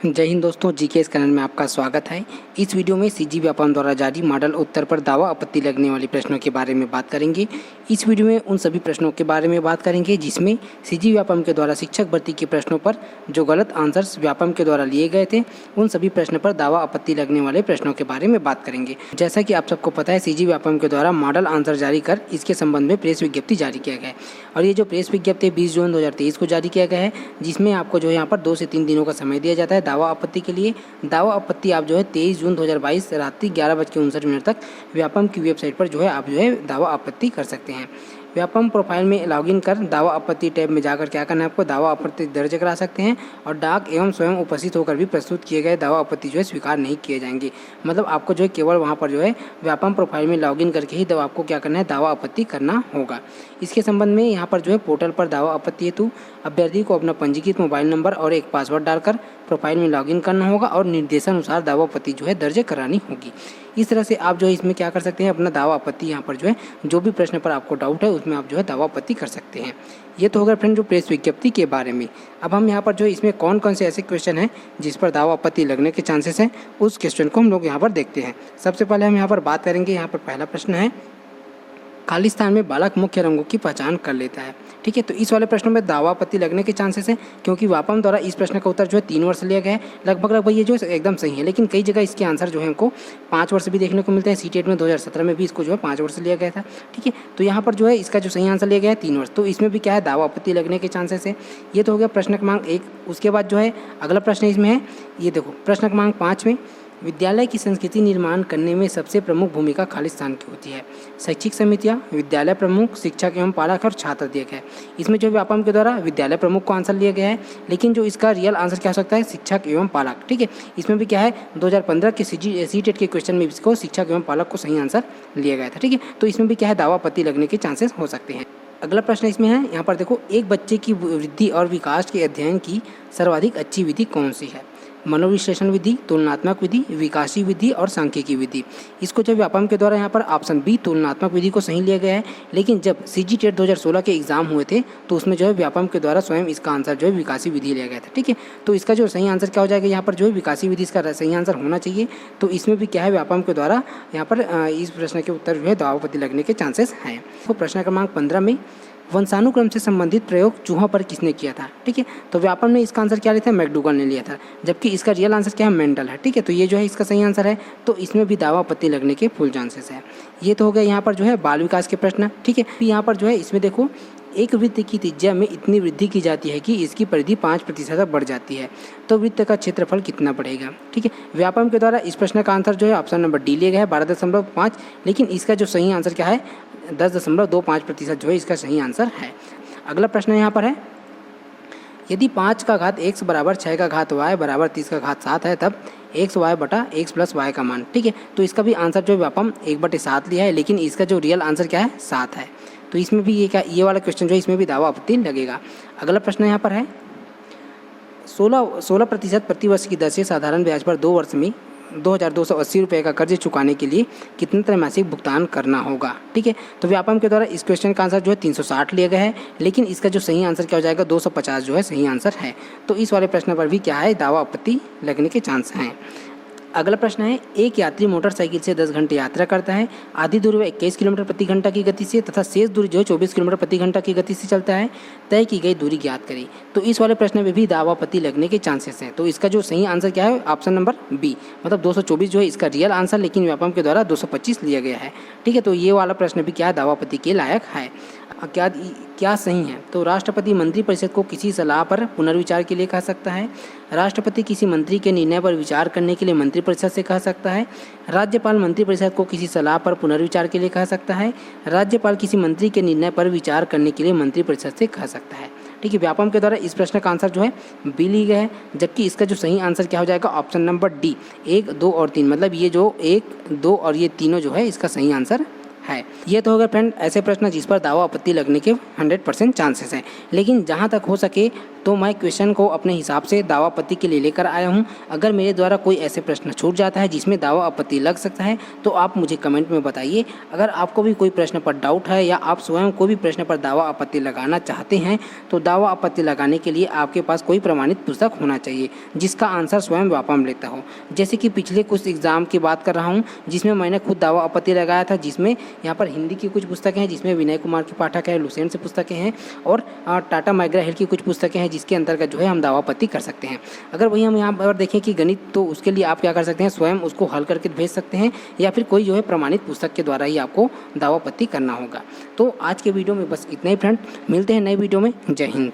जय हिंद दोस्तों, जीके इस चैनल में आपका स्वागत है। इस वीडियो में सीजी व्यापम द्वारा जारी मॉडल उत्तर पर दावा आपत्ति लगने वाले प्रश्नों के बारे में बात करेंगे। इस वीडियो में उन सभी प्रश्नों के बारे में बात करेंगे जिसमें सीजी व्यापम के द्वारा शिक्षक भर्ती के प्रश्नों पर जो गलत आंसर्स व्यापम के द्वारा लिए गए थे, उन सभी प्रश्नों पर दावा आपत्ति लगने वाले प्रश्नों के बारे में बात करेंगे। जैसा कि आप सबको पता है, सीजी व्यापम के द्वारा मॉडल आंसर जारी कर इसके संबंध में प्रेस विज्ञप्ति जारी किया गया है और ये जो प्रेस विज्ञप्ति 20 जून 2023 को जारी किया गया है, जिसमें आपको जो है यहाँ पर 2 से 3 दिनों का समय दिया जाता है दावा आपत्ति के लिए। दावा आपत्ति आप जो है 23 जून 2022 रात्रि 11:59 तक व्यापम की वेबसाइट पर जो है आप जो है दावा आपत्ति कर सकते हैं। व्यापम प्रोफाइल में लॉगिन कर दावा आपत्ति टैब में जाकर क्या करना है, आपको दावा आपत्ति दर्ज करा सकते हैं और डाक एवं स्वयं उपस्थित होकर भी प्रस्तुत किए गए दावा आपत्ति जो है स्वीकार नहीं किए जाएंगे। मतलब आपको जो है केवल वहां पर जो है व्यापम प्रोफाइल में लॉगिन करके ही आपको क्या करना है, दावा आपत्ति करना होगा। इसके संबंध में यहाँ पर जो है पोर्टल पर दावा आपत्ति हेतु अभ्यर्थी को अपना पंजीकृत मोबाइल नंबर और एक पासवर्ड डालकर प्रोफाइल में लॉगिन करना होगा और निर्देशानुसार दावा आपत्ति जो है दर्ज करानी होगी। इस तरह से आप जो है इसमें क्या कर सकते हैं, अपना दावा आपत्ति यहाँ पर जो है जो भी प्रश्न पर आपको डाउट है उसमें आप जो है दावा आपत्ति कर सकते हैं। ये तो होगा फ्रेंड जो प्रेस विज्ञप्ति के बारे में। अब हम यहाँ पर जो इसमें कौन कौन से ऐसे क्वेश्चन हैं जिस पर दावा आपत्ति लगने के चांसेस हैं, उस क्वेश्चन को हम लोग यहाँ पर देखते हैं। सबसे पहले हम यहाँ पर बात करेंगे, यहाँ पर पहला प्रश्न है, खाली स्थान में बालक मुख्य रंगों की पहचान कर लेता है। ठीक है, तो इस वाले प्रश्न में दावा आपत्ति लगने के चांसेस हैं क्योंकि व्यापम द्वारा इस प्रश्न का उत्तर जो है 3 वर्ष लिया गया है। लगभग ये जो एकदम सही है, लेकिन कई जगह इसके आंसर जो है हमको 5 वर्ष भी देखने को मिलते हैं। सीटेट में 2017 में भी इसको जो है 5 वर्ष लिया गया था। ठीक है, तो यहाँ पर जो है इसका जो सही आंसर लिया गया है 3 वर्ष, तो इसमें भी क्या है, दावा आपत्ति लगने के चांसेस है। ये तो हो गया प्रश्न क्रमांक 1। उसके बाद जो है अगला प्रश्न इसमें है, ये देखो प्रश्न क्रमांक 5 में, विद्यालय की संस्कृति निर्माण करने में सबसे प्रमुख भूमिका खाली स्थान की होती है। शैक्षिक समितियां, विद्यालय प्रमुख, शिक्षक एवं पालक और छात्र दिया गया है। इसमें जो व्यापम के द्वारा विद्यालय प्रमुख को आंसर लिया गया है, लेकिन जो इसका रियल आंसर क्या हो सकता है, शिक्षक एवं पालक। ठीक है, इसमें भी क्या है, 2015 के सीटेट के क्वेश्चन में इसको शिक्षक एवं पालक को सही आंसर लिया गया था। ठीक है, तो इसमें भी क्या है, दावा आपत्ति लगने के चांसेस हो सकते हैं। अगला प्रश्न इसमें है, यहाँ पर देखो, एक बच्चे की वृद्धि और विकास के अध्ययन की सर्वाधिक अच्छी विधि कौन सी है। मनोविश्लेषण विधि, तुलनात्मक विधि, विकासी विधि और सांख्यिकी विधि। इसको जो व्यापम के द्वारा यहाँ पर ऑप्शन बी तुलनात्मक विधि को सही लिया गया है, लेकिन जब सीजीटेट 2016 के एग्जाम हुए थे तो उसमें जो है व्यापम के द्वारा स्वयं इसका आंसर जो है विकासी विधि लिया गया था। ठीक है, तो इसका जो सही आंसर क्या हो जाएगा, यहाँ पर जो है विकासी विधि इसका सही आंसर होना चाहिए। तो इसमें भी क्या है, व्यापम के द्वारा यहाँ पर इस प्रश्न के उत्तर जो है दावा आपत्ति लगने के चांसेस हैं। तो प्रश्न क्रमांक 15 में, वंशानुक्रम से संबंधित प्रयोग चूहों पर किसने किया था। ठीक है, तो व्यापम ने इसका आंसर क्या लिया था, मैकडूगल ने लिया था, जबकि इसका रियल आंसर क्या है, मेंडल है। ठीक है, तो ये जो है इसका सही आंसर है, तो इसमें भी दावा आपत्ति लगने के फुल चांसेस है। ये तो हो गया यहाँ पर जो है बाल विकास के प्रश्न। ठीक है, यहाँ पर जो है इसमें देखो, एक वृत्त की त्रिज्या में इतनी वृद्धि की जाती है कि इसकी परिधि 5% तक बढ़ जाती है, तो वृत्त का क्षेत्रफल कितना बढ़ेगा। ठीक है, व्यापम के द्वारा इस प्रश्न का आंसर जो है ऑप्शन नंबर डी लिया गया है 12.5, लेकिन इसका जो सही आंसर क्या है, 10.25% जो है इसका सही आंसर है। अगला प्रश्न यहाँ पर है, यदि 5 का घात x बराबर 6 का घात y बराबर 30 का घात 7 है, तब x y बटा x प्लस y का मान। ठीक है, तो इसका भी आंसर जो है व्यापम 1/7 लिया है, लेकिन इसका जो रियल आंसर क्या है, 7 है। तो इसमें भी ये वाला क्वेश्चन जो है इसमें भी दावा आपत्ति लगेगा। अगला प्रश्न यहाँ पर है, 16% प्रतिवर्ष की दर से साधारण ब्याज पर 2 वर्ष में 2280 रुपये का कर्ज चुकाने के लिए कितने त्रैमासिक भुगतान करना होगा। ठीक है, तो व्यापम के द्वारा इस क्वेश्चन का आंसर जो है 360 लिया गया है, लेकिन इसका जो सही आंसर क्या हो जाएगा, 250 जो है सही आंसर है। तो इस वाले प्रश्न पर भी क्या है, दावा आपत्ति लगने के चांस हैं। अगला प्रश्न है, एक यात्री मोटरसाइकिल से 10 घंटे यात्रा करता है, आधी दूरी वह 21 किलोमीटर प्रति घंटा की गति से तथा शेष दूरी जो है 24 किलोमीटर प्रति घंटा की गति से चलता है, तय की गई दूरी ज्ञात करें। तो इस वाले प्रश्न में भी दावा आपत्ति लगने के चांसेस हैं। तो इसका जो सही आंसर क्या है, ऑप्शन नंबर बी, मतलब 224 जो है इसका रियल आंसर, लेकिन व्यापम के द्वारा 225 लिया गया है। ठीक है, तो ये वाला प्रश्न भी क्या है, दावा आपत्ति के लायक है। क्या सही है, तो राष्ट्रपति मंत्रिपरिषद को किसी सलाह पर पुनर्विचार के लिए कह सकता है, राष्ट्रपति किसी मंत्री के निर्णय पर विचार करने के लिए मंत्रिपरिषद से कह सकता है, राज्यपाल मंत्रिपरिषद को किसी सलाह पर पुनर्विचार के लिए कह सकता है, राज्यपाल किसी मंत्री के निर्णय पर विचार करने के लिए मंत्रिपरिषद से कह सकता है। ठीक है, व्यापम के द्वारा इस प्रश्न का आंसर जो है बी लिया गया है, जबकि इसका जो सही आंसर क्या हो जाएगा, ऑप्शन नंबर डी, 1, 2 और 3, मतलब ये जो 1, 2 और ये तीनों जो है इसका सही आंसर है। ये तो हो गए फ्रेंड ऐसे प्रश्न जिस पर दावा आपत्ति लगने के 100% चांसेस हैं। लेकिन जहाँ तक हो सके तो मैं क्वेश्चन को अपने हिसाब से दावा आपत्ति के लिए लेकर आया हूँ। अगर मेरे द्वारा कोई ऐसे प्रश्न छूट जाता है जिसमें दावा आपत्ति लग सकता है तो आप मुझे कमेंट में बताइए। अगर आपको भी कोई प्रश्न पर डाउट है या आप स्वयं कोई भी प्रश्न पर दावा आपत्ति लगाना चाहते हैं तो दावा आपत्ति लगाने के लिए आपके पास कोई प्रमाणित पुस्तक होना चाहिए जिसका आंसर स्वयं व्यापम लेता हो। जैसे कि पिछले कुछ एग्जाम की बात कर रहा हूँ जिसमें मैंने खुद दावा आपत्ति लगाया था, जिसमें यहाँ पर हिंदी की कुछ पुस्तकें हैं जिसमें विनय कुमार की पाठक है, लुसेंट से पुस्तकें हैं और टाटा मैकग्रा हिल की कुछ पुस्तकें हैं जिसके अंतर्गत जो है हम दावा आपत्ति कर सकते हैं। अगर वही हम यहाँ पर देखें कि गणित, तो उसके लिए आप क्या कर सकते हैं, स्वयं उसको हल करके भेज सकते हैं या फिर कोई जो है प्रमाणित पुस्तक के द्वारा ही आपको दावा आपत्ति करना होगा। तो आज के वीडियो में बस इतना ही फ्रेंड, मिलते हैं नए वीडियो में। जय हिंद।